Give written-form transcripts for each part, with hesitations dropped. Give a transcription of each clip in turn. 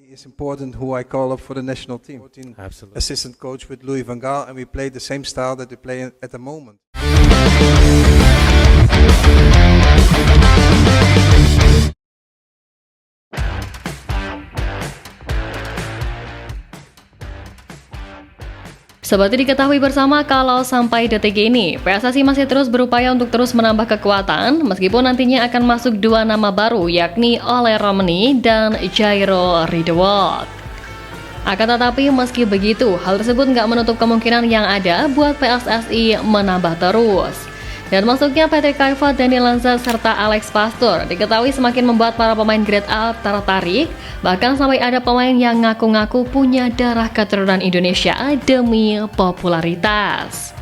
It's important who I call up for the national team. Absolutely. Assistant coach with Louis van Gaal, and we play the same style that we play at the moment. Seperti diketahui bersama kalau sampai detik ini, PSSI masih terus berupaya untuk terus menambah kekuatan meskipun nantinya akan masuk dua nama baru yakni Ole Romani dan Jairo Ridewald. Akan tetapi meski begitu, hal tersebut nggak menutup kemungkinan yang ada buat PSSI menambah terus. Dan masuknya Patrick Kluivert, Dani Lanza, serta Alex Pastoor diketahui semakin membuat para pemain grade A tertarik, bahkan sampai ada pemain yang ngaku-ngaku punya darah keturunan Indonesia demi popularitas.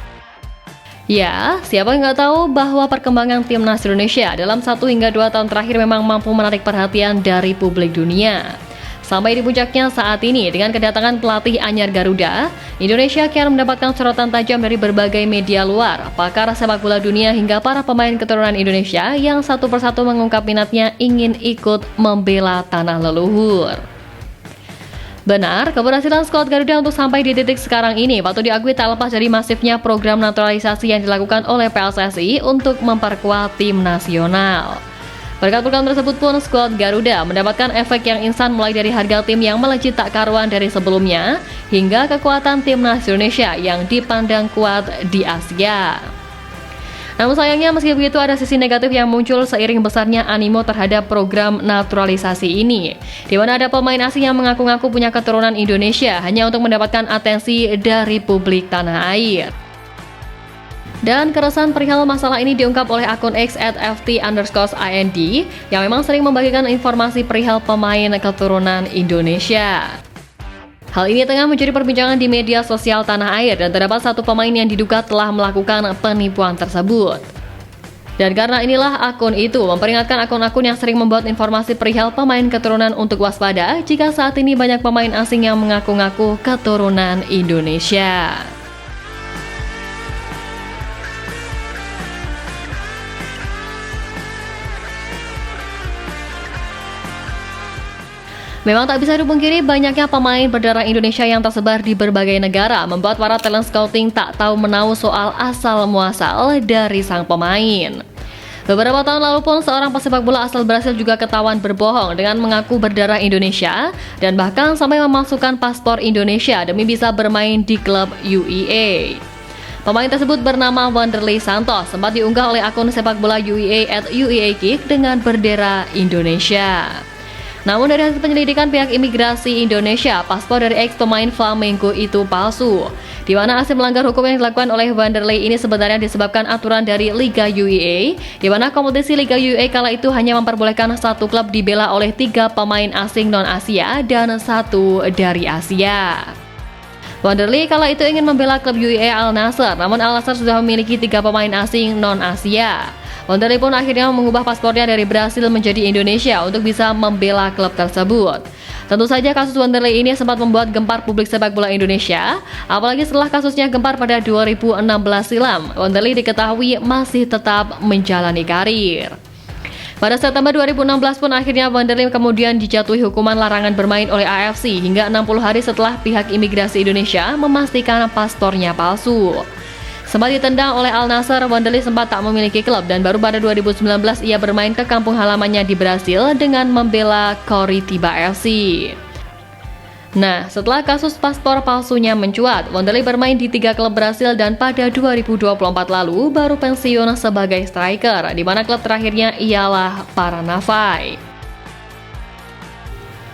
Ya, siapa yang nggak tahu bahwa perkembangan timnas Indonesia dalam 1 hingga 2 tahun terakhir memang mampu menarik perhatian dari publik dunia. Sampai di puncaknya saat ini, dengan kedatangan pelatih anyar Garuda, Indonesia kian mendapatkan sorotan tajam dari berbagai media luar, pakar sepak bola dunia hingga para pemain keturunan Indonesia yang satu persatu mengungkap minatnya ingin ikut membela tanah leluhur. Benar, keberhasilan skuad Garuda untuk sampai di titik sekarang ini patut diakui tak lepas dari masifnya program naturalisasi yang dilakukan oleh PSSI untuk memperkuat tim nasional. Berkat program tersebut pun, skuad Garuda mendapatkan efek yang instan mulai dari harga tim yang melejit tak karuan dari sebelumnya, hingga kekuatan timnas Indonesia yang dipandang kuat di Asia. Namun sayangnya meski begitu ada sisi negatif yang muncul seiring besarnya animo terhadap program naturalisasi ini, di mana ada pemain asing yang mengaku-ngaku punya keturunan Indonesia hanya untuk mendapatkan atensi dari publik tanah air. Dan keresahan perihal masalah ini diungkap oleh akun X @ft_ind yang memang sering membagikan informasi perihal pemain keturunan Indonesia. Hal ini tengah menjadi perbincangan di media sosial tanah air dan terdapat satu pemain yang diduga telah melakukan penipuan tersebut. Dan karena inilah akun itu memperingatkan akun-akun yang sering membuat informasi perihal pemain keturunan untuk waspada jika saat ini banyak pemain asing yang mengaku-ngaku keturunan Indonesia. Memang tak bisa dipungkiri banyaknya pemain berdarah Indonesia yang tersebar di berbagai negara membuat para talent scouting tak tahu menahu soal asal-muasal dari sang pemain. Beberapa tahun lalu pun seorang pesepak bola asal Brasil juga ketahuan berbohong dengan mengaku berdarah Indonesia dan bahkan sampai memasukkan paspor Indonesia demi bisa bermain di klub UEA. Pemain tersebut bernama Wanderlei Santos sempat diunggah oleh akun sepak bola UEA @UEAkick dengan bendera Indonesia. Namun dari hasil penyelidikan pihak imigrasi Indonesia, paspor dari ex pemain Flamengo itu palsu, di mana aksi melanggar hukum yang dilakukan oleh Wanderlei ini sebenarnya disebabkan aturan dari Liga UEA, di mana kompetisi Liga UEA kala itu hanya memperbolehkan satu klub dibela oleh 3 pemain asing non-Asia dan 1 dari Asia. Wanderlei kala itu ingin membela klub UEA Al Nassr, namun Al Nassr sudah memiliki 3 pemain asing non-Asia. Wanderlei pun akhirnya mengubah paspornya dari Brasil menjadi Indonesia untuk bisa membela klub tersebut. Tentu saja kasus Wanderlei ini sempat membuat gempar publik sepak bola Indonesia, apalagi setelah kasusnya gempar pada 2016 silam. Wanderlei diketahui masih tetap menjalani karir. Pada September 2016 pun akhirnya Wanderlei kemudian dijatuhi hukuman larangan bermain oleh AFC hingga 60 hari setelah pihak imigrasi Indonesia memastikan paspornya palsu. Sempat ditendang oleh Al Nassr, Wanderlei sempat tak memiliki klub dan baru pada 2019 ia bermain ke kampung halamannya di Brasil dengan membela Coritiba FC. Nah, setelah kasus paspor palsunya mencuat, Wanderlei bermain di 3 klub Brasil dan pada 2024 lalu baru pensiun sebagai striker, di mana klub terakhirnya ialah Paranavaí.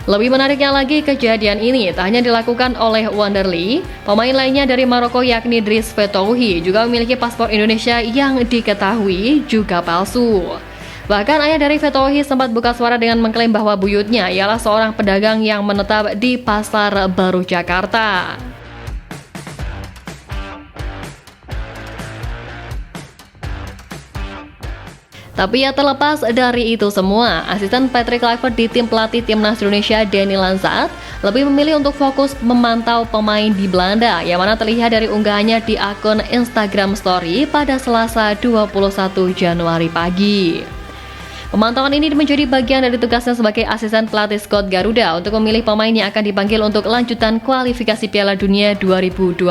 Lebih menariknya lagi, kejadian ini tak hanya dilakukan oleh Wanderlei, pemain lainnya dari Maroko yakni Driss Vetouhi juga memiliki paspor Indonesia yang diketahui juga palsu. Bahkan ayah dari Vetouhi sempat buka suara dengan mengklaim bahwa buyutnya ialah seorang pedagang yang menetap di Pasar Baru Jakarta. Tapi ya terlepas dari itu semua, asisten Patrick Kluivert di tim pelatih timnas Indonesia Dani Lanza lebih memilih untuk fokus memantau pemain di Belanda, yang mana terlihat dari unggahannya di akun Instagram Story pada Selasa 21 Januari pagi. Pemantauan ini menjadi bagian dari tugasnya sebagai asisten pelatih skuad Garuda untuk memilih pemain yang akan dipanggil untuk lanjutan kualifikasi Piala Dunia 2026.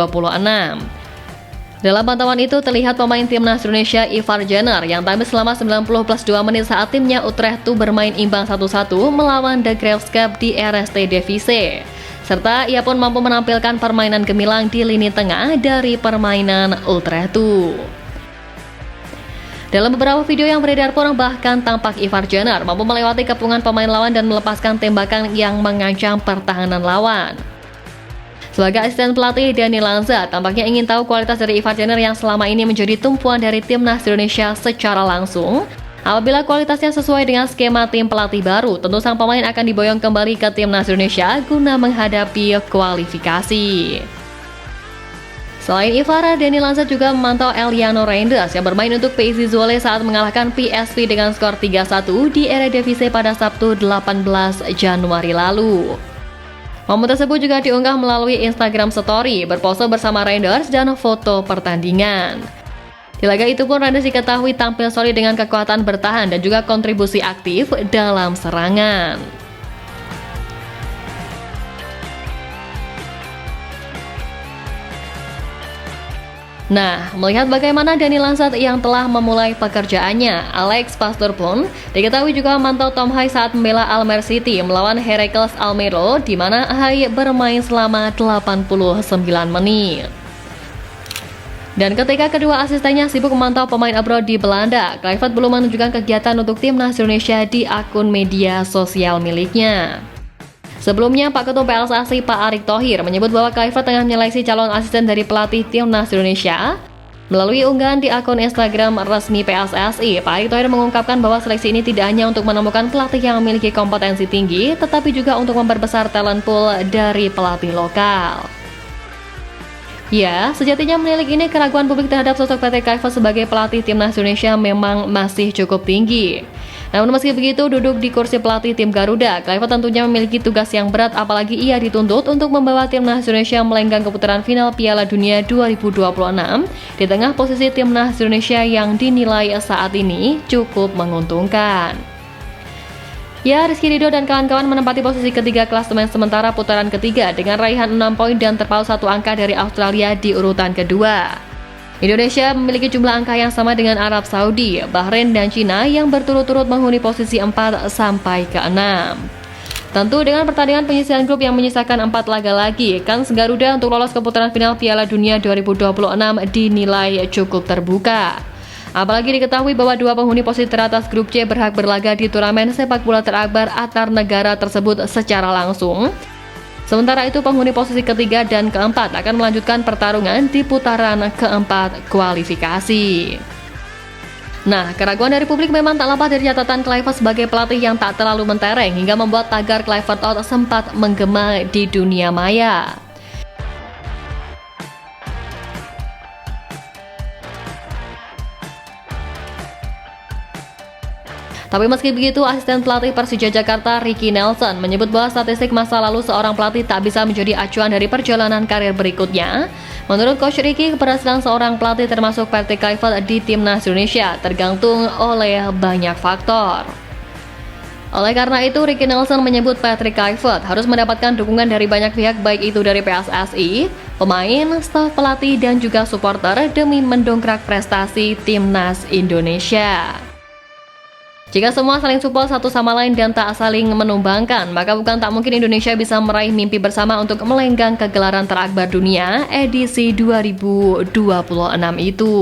Dalam pantauan itu terlihat pemain timnas Indonesia Ivar Jenner yang tampil selama 90+2 menit saat timnya Utrecht bermain imbang 1-1 melawan The Graafschap di Eredivisie. Serta ia pun mampu menampilkan permainan gemilang di lini tengah dari permainan Utrecht. Dalam beberapa video yang beredar pun bahkan tampak Ivar Jenner mampu melewati kepungan pemain lawan dan melepaskan tembakan yang mengancam pertahanan lawan. Sebagai asisten pelatih, Dani Lanza tampaknya ingin tahu kualitas dari Ivar Jenner yang selama ini menjadi tumpuan dari timnas Indonesia secara langsung. Apabila kualitasnya sesuai dengan skema tim pelatih baru, tentu sang pemain akan diboyong kembali ke timnas Indonesia guna menghadapi kualifikasi. Selain Ivar, Dani Lanza juga memantau Eliano Reinders yang bermain untuk PSV Zwolle saat mengalahkan PSV dengan skor 3-1 di Eredivisie pada Sabtu 18 Januari lalu. Momen tersebut juga diunggah melalui Instagram Story, berpose bersama Reinders dan foto pertandingan. Di laga itu pun Reinders diketahui tampil solid dengan kekuatan bertahan dan juga kontribusi aktif dalam serangan. Nah, melihat bagaimana Dani Lanza yang telah memulai pekerjaannya, Alex Pastor pun diketahui juga memantau Tom Hai saat membela Almere City melawan Heracles Almelo, di mana Hai bermain selama 89 menit. Dan ketika kedua asistennya sibuk memantau pemain abroad di Belanda, Kluivert belum menunjukkan kegiatan untuk timnas Indonesia di akun media sosial miliknya. Sebelumnya, Pak Ketua PSSI Pak Erick Thohir menyebut bahwa Kluivert tengah menyeleksi calon asisten dari pelatih timnas Indonesia. Melalui unggahan di akun Instagram resmi PSSI, Pak Erick Thohir mengungkapkan bahwa seleksi ini tidak hanya untuk menemukan pelatih yang memiliki kompetensi tinggi, tetapi juga untuk memperbesar talent pool dari pelatih lokal. Ya, sejatinya menilik ini keraguan publik terhadap sosok PT Kluivert sebagai pelatih timnas Indonesia memang masih cukup tinggi. Namun meski begitu, duduk di kursi pelatih tim Garuda, Kluivert tentunya memiliki tugas yang berat apalagi ia dituntut untuk membawa timnas Indonesia melenggang ke putaran final Piala Dunia 2026 di tengah posisi timnas Indonesia yang dinilai saat ini cukup menguntungkan. Ya, Rizky Ridho dan kawan-kawan menempati posisi ketiga klasemen sementara putaran ketiga dengan raihan 6 poin dan terpaut 1 angka dari Australia di urutan kedua. Indonesia memiliki jumlah angka yang sama dengan Arab Saudi, Bahrain, dan Cina yang berturut-turut menghuni posisi 4 sampai ke 6. Tentu dengan pertandingan penyisihan grup yang menyisakan 4 laga lagi, kans Garuda untuk lolos ke putaran final Piala Dunia 2026 dinilai cukup terbuka. Apalagi diketahui bahwa 2 penghuni posisi teratas grup C berhak berlaga di turnamen sepak bola terakbar antar negara tersebut secara langsung. Sementara itu penghuni posisi ketiga dan keempat akan melanjutkan pertarungan di putaran keempat kualifikasi. Nah, keraguan dari publik memang tak lepas dari catatan Kluivert sebagai pelatih yang tak terlalu mentereng hingga membuat tagar Kluivert out sempat menggema di dunia maya. Tapi meski begitu, asisten pelatih Persija Jakarta Ricky Nelson menyebut bahwa statistik masa lalu seorang pelatih tak bisa menjadi acuan dari perjalanan karir berikutnya. Menurut Coach Ricky, keberhasilan seorang pelatih termasuk Patrick Kluivert di timnas Indonesia tergantung oleh banyak faktor. Oleh karena itu, Ricky Nelson menyebut Patrick Kluivert harus mendapatkan dukungan dari banyak pihak, baik itu dari PSSI, pemain, staf pelatih, dan juga supporter demi mendongkrak prestasi timnas Indonesia. Jika semua saling support satu sama lain dan tak saling menumbangkan, maka bukan tak mungkin Indonesia bisa meraih mimpi bersama untuk melenggang ke gelaran terakbar dunia edisi 2026 itu.